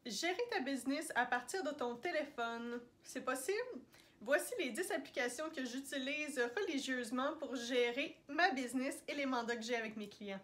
Gérer ta business à partir de ton téléphone, c'est possible? Voici les 10 applications que j'utilise religieusement pour gérer ma business et les mandats que j'ai avec mes clients.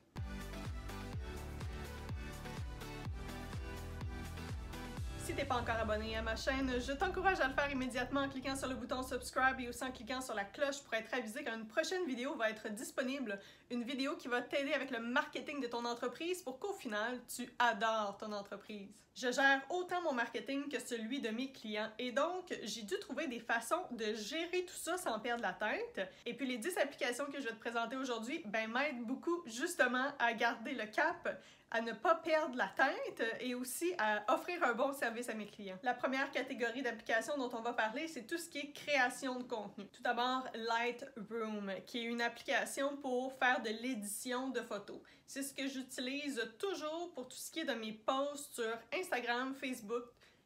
Si t'es pas encore abonné à ma chaîne, je t'encourage à le faire immédiatement en cliquant sur le bouton subscribe et aussi en cliquant sur la cloche pour être avisé quand une prochaine vidéo va être disponible. Une vidéo qui va t'aider avec le marketing de ton entreprise pour qu'au final, tu adores ton entreprise. Je gère autant mon marketing que celui de mes clients et donc j'ai dû trouver des façons de gérer tout ça sans perdre la tête. Et puis les 10 applications que je vais te présenter aujourd'hui m'aident beaucoup justement à garder le cap, à ne pas perdre la tête et aussi à offrir un bon service à mes clients. La première catégorie d'applications dont on va parler, c'est tout ce qui est création de contenu. Tout d'abord, Lightroom, qui est une application pour faire de l'édition de photos. C'est ce que j'utilise toujours pour tout ce qui est de mes posts sur Instagram, Facebook,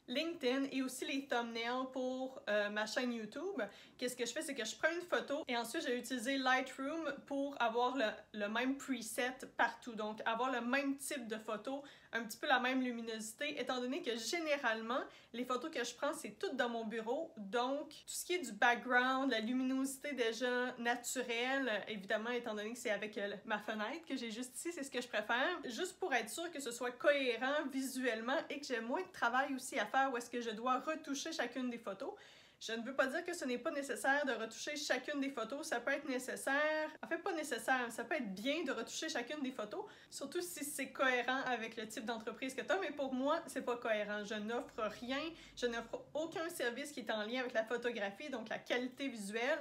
LinkedIn et aussi les thumbnails pour ma chaîne YouTube. Qu'est-ce que je fais? C'est que je prends une photo et ensuite j'ai utilisé Lightroom pour avoir le même preset partout. Donc avoir le même type de photo, un petit peu la même luminosité, étant donné que généralement, les photos que je prends, c'est toutes dans mon bureau. Donc tout ce qui est du background, la luminosité déjà naturelle, évidemment, étant donné que c'est avec ma fenêtre que j'ai juste ici, c'est ce que je préfère. Juste pour être sûr que ce soit cohérent visuellement et que j'ai moins de travail aussi à faire où est-ce que je dois retoucher chacune des photos. Je ne veux pas dire que ce n'est pas nécessaire de retoucher chacune des photos, ça peut être nécessaire, en fait pas nécessaire, ça peut être bien de retoucher chacune des photos, surtout si c'est cohérent avec le type d'entreprise que tu as, mais pour moi, c'est pas cohérent. Je n'offre rien, je n'offre aucun service qui est en lien avec la photographie, donc la qualité visuelle.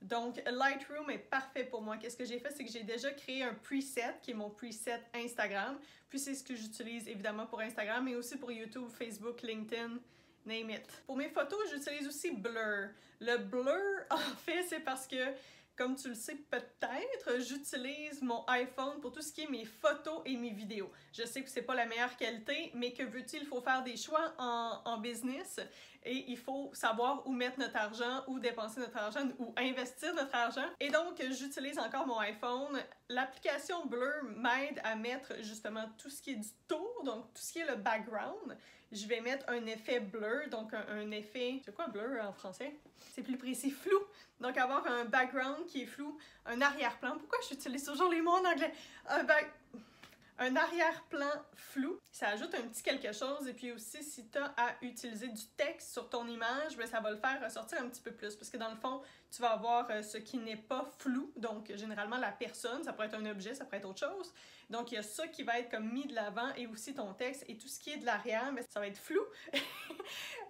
Donc, Lightroom est parfait pour moi. Qu'est-ce que j'ai fait? C'est que j'ai déjà créé un preset, qui est mon preset Instagram. Puis c'est ce que j'utilise évidemment pour Instagram, mais aussi pour YouTube, Facebook, LinkedIn, name it. Pour mes photos, j'utilise aussi Blur. Le Blur, en fait, c'est parce que, comme tu le sais peut-être, j'utilise mon iPhone pour tout ce qui est mes photos et mes vidéos. Je sais que c'est pas la meilleure qualité, mais que veux-tu, il faut faire des choix en business et il faut savoir où mettre notre argent, où dépenser notre argent, où investir notre argent. Et donc, j'utilise encore mon iPhone. L'application Blur m'aide à mettre justement tout ce qui est du tour, donc tout ce qui est le background. Je vais mettre un effet blur, donc un effet... C'est quoi blur en français? C'est plus précis, flou. Donc avoir un background qui est flou, un arrière-plan. Pourquoi j'utilise toujours les mots en anglais? Un arrière-plan flou, ça ajoute un petit quelque chose et puis aussi si tu as à utiliser du texte sur ton image, ça va le faire ressortir un petit peu plus parce que dans le fond, tu vas avoir ce qui n'est pas flou, donc généralement la personne, ça pourrait être un objet, ça pourrait être autre chose. Donc il y a ça qui va être comme mis de l'avant et aussi ton texte et tout ce qui est de l'arrière, mais ça va être flou.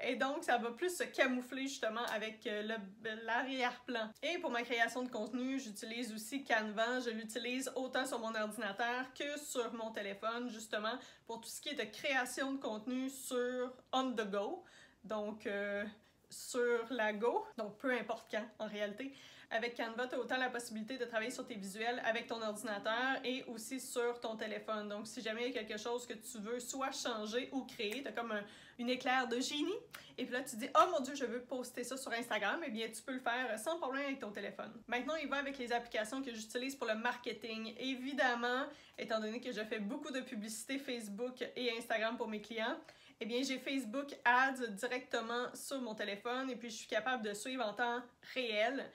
Et donc ça va plus se camoufler justement avec l'arrière-plan. Et pour ma création de contenu, j'utilise aussi Canva, je l'utilise autant sur mon ordinateur que sur mon téléphone justement pour tout ce qui est de création de contenu sur on the go, donc sur la go, donc peu importe quand en réalité. Avec Canva, tu as autant la possibilité de travailler sur tes visuels avec ton ordinateur et aussi sur ton téléphone. Donc si jamais il y a quelque chose que tu veux soit changer ou créer, tu as comme une éclair de génie et puis là tu dis « Oh mon Dieu, je veux poster ça sur Instagram », eh bien tu peux le faire sans problème avec ton téléphone. Maintenant, il va avec les applications que j'utilise pour le marketing. Évidemment, étant donné que je fais beaucoup de publicité Facebook et Instagram pour mes clients, eh bien, j'ai Facebook Ads directement sur mon téléphone et puis je suis capable de suivre en temps réel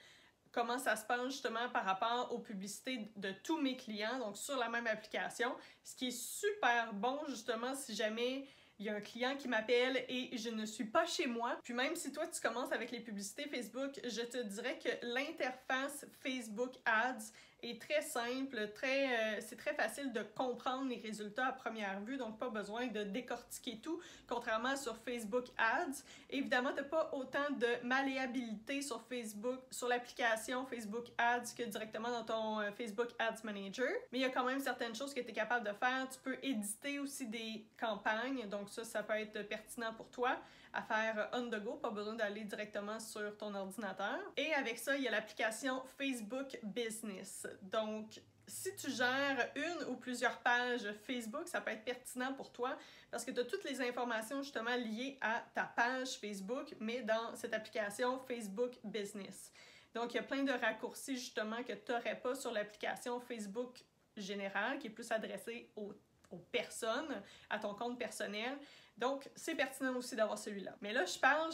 comment ça se passe justement par rapport aux publicités de tous mes clients, donc sur la même application, ce qui est super bon justement si jamais il y a un client qui m'appelle et je ne suis pas chez moi. Puis même si toi tu commences avec les publicités Facebook, je te dirais que l'interface Facebook Ads est très simple, c'est très facile de comprendre les résultats à première vue, donc pas besoin de décortiquer tout, contrairement sur Facebook Ads. Évidemment, tu n'as pas autant de malléabilité sur Facebook, sur l'application Facebook Ads que directement dans ton Facebook Ads Manager, mais il y a quand même certaines choses que tu es capable de faire. Tu peux éditer aussi des campagnes, donc ça peut être pertinent pour toi à faire on the go, pas besoin d'aller directement sur ton ordinateur. Et avec ça, il y a l'application Facebook Business. Donc, si tu gères une ou plusieurs pages Facebook, ça peut être pertinent pour toi parce que tu as toutes les informations justement liées à ta page Facebook, mais dans cette application Facebook Business. Donc, il y a plein de raccourcis justement que tu n'aurais pas sur l'application Facebook générale qui est plus adressée aux personnes, à ton compte personnel. Donc, c'est pertinent aussi d'avoir celui-là. Mais là, je parle,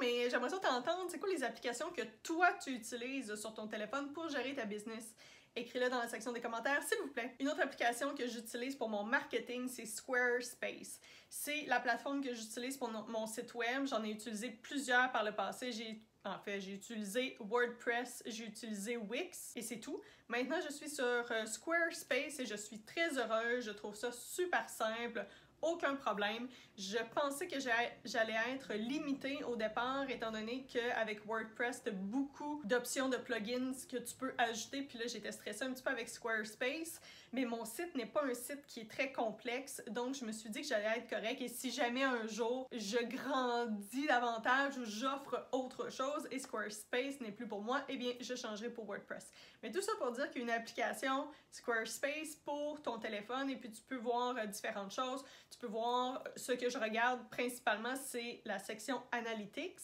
mais j'aimerais ça t'entendre. C'est quoi les applications que toi, tu utilises sur ton téléphone pour gérer ta business? Écris-le dans la section des commentaires, s'il vous plaît. Une autre application que j'utilise pour mon marketing, c'est Squarespace. C'est la plateforme que j'utilise pour mon site web. J'en ai utilisé plusieurs par le passé. J'ai utilisé WordPress, j'ai utilisé Wix et c'est tout. Maintenant, je suis sur Squarespace et je suis très heureuse. Je trouve ça super simple. Aucun problème. Je pensais que j'allais être limitée au départ, étant donné qu'avec WordPress, tu as beaucoup d'options de plugins que tu peux ajouter. Puis là, j'étais stressée un petit peu avec Squarespace, mais mon site n'est pas un site qui est très complexe, donc je me suis dit que j'allais être correcte. Et si jamais un jour, je grandis davantage ou j'offre autre chose et Squarespace n'est plus pour moi, eh bien, je changerai pour WordPress. Mais tout ça pour dire qu'il y a une application Squarespace pour ton téléphone et puis tu peux voir différentes choses. Tu peux voir ce que je regarde principalement, c'est la section Analytics,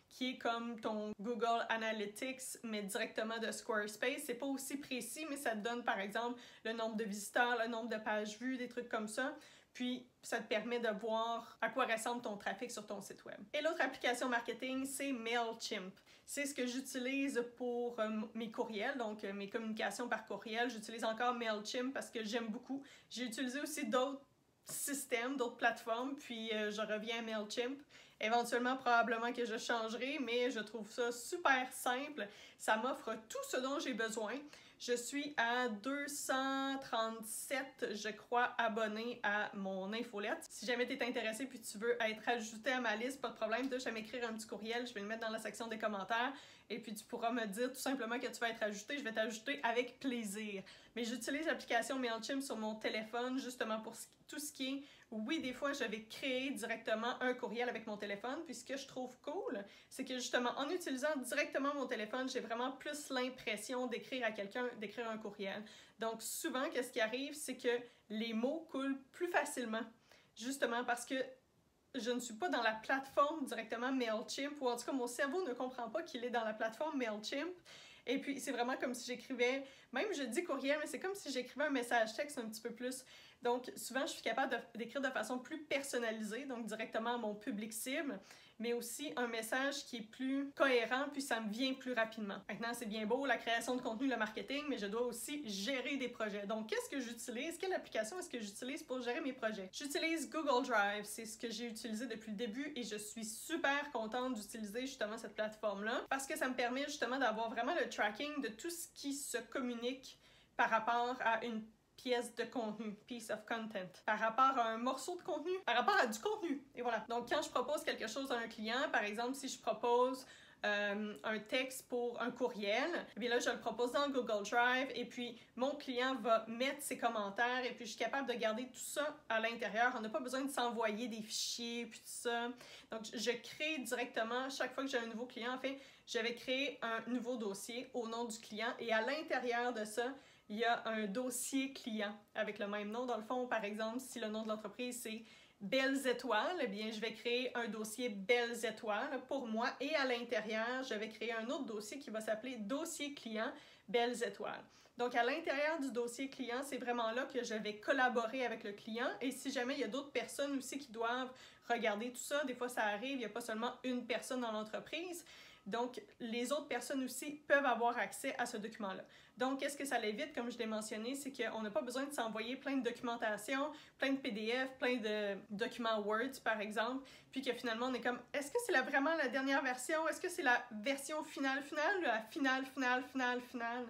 qui est comme ton Google Analytics, mais directement de Squarespace. C'est pas aussi précis, mais ça te donne par exemple le nombre de visiteurs, le nombre de pages vues, des trucs comme ça. Puis, ça te permet de voir à quoi ressemble ton trafic sur ton site web. Et l'autre application marketing, c'est MailChimp. C'est ce que j'utilise pour mes courriels, donc mes communications par courriel. J'utilise encore MailChimp parce que j'aime beaucoup. J'ai utilisé aussi d'autres systèmes, d'autres plateformes, puis je reviens à MailChimp. Éventuellement, probablement que je changerai, mais je trouve ça super simple. Ça m'offre tout ce dont j'ai besoin. Je suis à 237, je crois, abonnés à mon infolette. Si jamais tu es intéressé puis tu veux être ajouté à ma liste, pas de problème, tu as juste à m'écrire un petit courriel, je vais le mettre dans la section des commentaires et puis tu pourras me dire tout simplement que tu vas être ajouté, je vais t'ajouter avec plaisir. Mais j'utilise l'application MailChimp sur mon téléphone justement pour tout ce qui est, oui, des fois je vais créer directement un courriel avec mon téléphone, puis ce que je trouve cool, c'est que justement en utilisant directement mon téléphone, j'ai vraiment plus l'impression d'écrire à quelqu'un, d'écrire un courriel. Donc souvent, qu'est-ce qui arrive, c'est que les mots coulent plus facilement, justement parce que je ne suis pas dans la plateforme directement MailChimp, ou en tout cas mon cerveau ne comprend pas qu'il est dans la plateforme MailChimp. Et puis c'est vraiment comme si j'écrivais, même je dis courriel, mais c'est comme si j'écrivais un message texte un petit peu plus. Donc souvent je suis capable d'écrire de façon plus personnalisée, donc directement à mon public cible, mais aussi un message qui est plus cohérent, puis ça me vient plus rapidement. Maintenant, c'est bien beau, la création de contenu, le marketing, mais je dois aussi gérer des projets. Donc, qu'est-ce que j'utilise? Quelle application est-ce que j'utilise pour gérer mes projets? J'utilise Google Drive, c'est ce que j'ai utilisé depuis le début et je suis super contente d'utiliser justement cette plateforme-là parce que ça me permet justement d'avoir vraiment le tracking de tout ce qui se communique par rapport à une pièce de contenu, piece of content, par rapport à un morceau de contenu, par rapport à du contenu. Et voilà. Donc, quand je propose quelque chose à un client, par exemple, si je propose un texte pour un courriel, eh bien là, je le propose dans Google Drive et puis mon client va mettre ses commentaires et puis je suis capable de garder tout ça à l'intérieur. On n'a pas besoin de s'envoyer des fichiers puis tout ça. Donc, je crée directement, chaque fois que j'ai un nouveau client, en fait, je vais créer un nouveau dossier au nom du client et à l'intérieur de ça, il y a un dossier client avec le même nom. Dans le fond, par exemple, si le nom de l'entreprise, c'est Belles Étoiles, eh bien, je vais créer un dossier Belles Étoiles pour moi et à l'intérieur, je vais créer un autre dossier qui va s'appeler Dossier client Belles Étoiles. Donc, à l'intérieur du dossier client, c'est vraiment là que je vais collaborer avec le client et si jamais il y a d'autres personnes aussi qui doivent regarder tout ça, des fois ça arrive, il n'y a pas seulement une personne dans l'entreprise. Donc, les autres personnes aussi peuvent avoir accès à ce document-là. Donc, qu'est-ce que ça l'évite, comme je l'ai mentionné, c'est qu'on n'a pas besoin de s'envoyer plein de documentation, plein de PDF, plein de documents Word, par exemple, puis que finalement, on est comme, est-ce que c'est vraiment la dernière version? Est-ce que c'est la version finale ou la finale?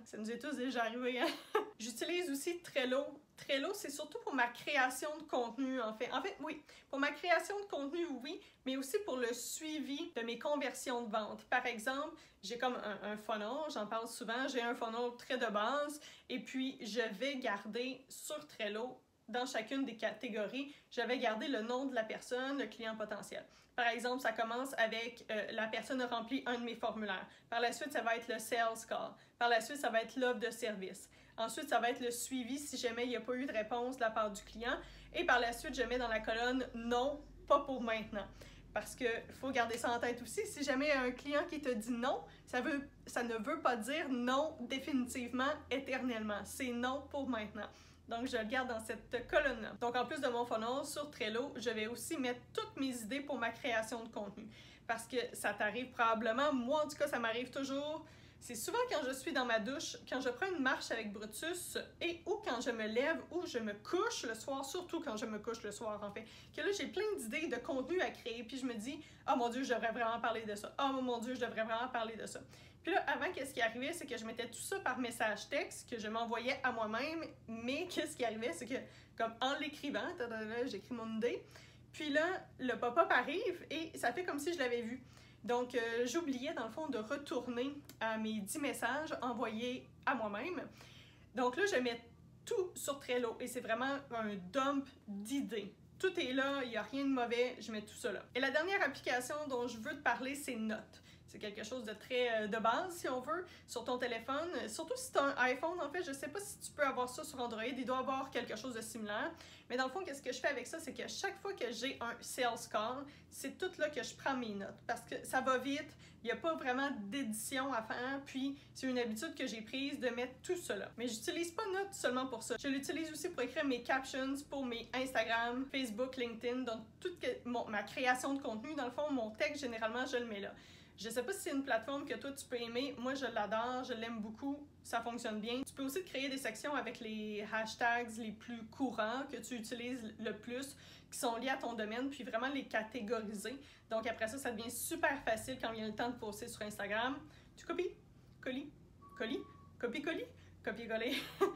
Ça nous est tous déjà arrivé, hein? J'utilise aussi Trello. Trello, c'est surtout pour ma création de contenu, en fait. En fait, oui, pour ma création de contenu, oui, mais aussi pour le suivi de mes conversions de vente. Par exemple, j'ai comme un funnel, j'en parle souvent, j'ai un funnel très de base, et puis je vais garder sur Trello, dans chacune des catégories, je vais garder le nom de la personne, le client potentiel. Par exemple, ça commence avec la personne a rempli un de mes formulaires. Par la suite, ça va être le sales call. Par la suite, ça va être l'offre de service. Ensuite, ça va être le suivi si jamais il n'y a pas eu de réponse de la part du client. Et par la suite, je mets dans la colonne « Non, pas pour maintenant ». Parce qu'il faut garder ça en tête aussi. Si jamais il y a un client qui te dit non, ça ne veut pas dire non définitivement, éternellement. C'est non pour maintenant. Donc, je le garde dans cette colonne-là. Donc, en plus de mon funnel sur Trello, je vais aussi mettre toutes mes idées pour ma création de contenu. Parce que ça t'arrive probablement, moi en tout cas, ça m'arrive toujours. C'est souvent quand je suis dans ma douche, quand je prends une marche avec Brutus et ou quand je me lève ou je me couche le soir, surtout quand je me couche le soir en fait, que là j'ai plein d'idées de contenu à créer puis je me dis « Oh mon Dieu, je devrais vraiment parler de ça. Oh mon Dieu, je devrais vraiment parler de ça. » Puis là, avant, qu'est-ce qui arrivait, c'est que je mettais tout ça par message texte que je m'envoyais à moi-même, mais qu'est-ce qui arrivait, c'est que comme en l'écrivant, j'écris mon idée, puis là, le pop-up arrive et ça fait comme si je l'avais vu. Donc, j'oubliais dans le fond de retourner à mes 10 messages envoyés à moi-même. Donc là, je mets tout sur Trello et c'est vraiment un dump d'idées. Tout est là, il n'y a rien de mauvais, je mets tout ça là. Et la dernière application dont je veux te parler, c'est Notes. C'est quelque chose de très de base, si on veut, sur ton téléphone. Surtout si tu as un iPhone, en fait, je ne sais pas si tu peux avoir ça sur Android. Il doit avoir quelque chose de similaire. Mais dans le fond, qu'est-ce que je fais avec ça? C'est que chaque fois que j'ai un sales call, c'est tout là que je prends mes notes. Parce que ça va vite, il n'y a pas vraiment d'édition à faire. Puis, c'est une habitude que j'ai prise de mettre tout cela. Mais j'utilise pas Notes seulement pour ça. Je l'utilise aussi pour écrire mes captions pour mes Instagram, Facebook, LinkedIn. Donc, toute ma création de contenu, dans le fond, mon texte, généralement, je le mets là. Je sais pas si c'est une plateforme que toi tu peux aimer, moi je l'adore, je l'aime beaucoup, ça fonctionne bien. Tu peux aussi te créer des sections avec les hashtags les plus courants que tu utilises le plus, qui sont liés à ton domaine, puis vraiment les catégoriser. Donc après ça, ça devient super facile quand il y a le temps de poster sur Instagram. Tu copies, colis, copie-colis, copier-coller.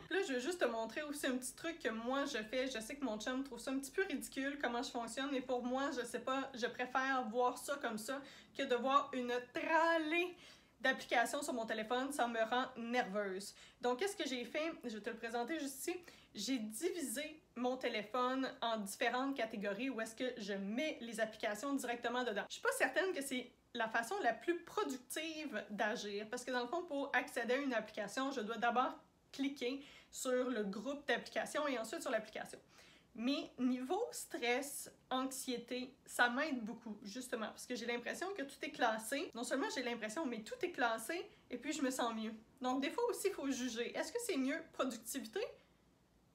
Là, je veux juste te montrer aussi un petit truc que moi je fais. Je sais que mon chum trouve ça un petit peu ridicule comment je fonctionne, mais pour moi, je sais pas, je préfère voir ça comme ça que de voir une tralée d'applications sur mon téléphone. Ça me rend nerveuse. Donc, qu'est-ce que j'ai fait? Je vais te le présenter juste ici. J'ai divisé mon téléphone en différentes catégories où est-ce que je mets les applications directement dedans. Je suis pas certaine que c'est la façon la plus productive d'agir. Parce que dans le fond, pour accéder à une application, je dois d'abord cliquer sur le groupe d'applications et ensuite sur l'application. Mais niveau stress, anxiété, ça m'aide beaucoup, justement, parce que j'ai l'impression que tout est classé. Non seulement j'ai l'impression, mais tout est classé et puis je me sens mieux. Donc des fois aussi, il faut juger. Est-ce que c'est mieux productivité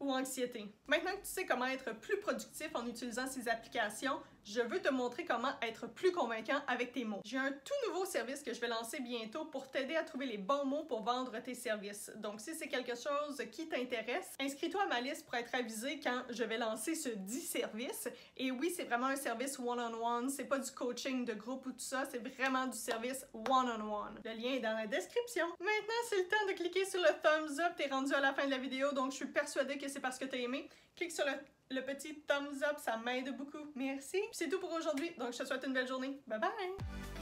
ou anxiété? Maintenant que tu sais comment être plus productif en utilisant ces applications, je veux te montrer comment être plus convaincant avec tes mots. J'ai un tout nouveau service que je vais lancer bientôt pour t'aider à trouver les bons mots pour vendre tes services. Donc si c'est quelque chose qui t'intéresse, inscris-toi à ma liste pour être avisé quand je vais lancer ce 10 service. Et oui, c'est vraiment un service one-on-one, c'est pas du coaching de groupe ou tout ça, c'est vraiment du service one-on-one. Le lien est dans la description. Maintenant, c'est le temps de cliquer sur le thumbs up, t'es rendu à la fin de la vidéo, donc je suis persuadée que c'est parce que t'as aimé. Clique sur le petit thumbs up, ça m'aide beaucoup. Merci. C'est tout pour aujourd'hui, donc je te souhaite une belle journée. Bye bye!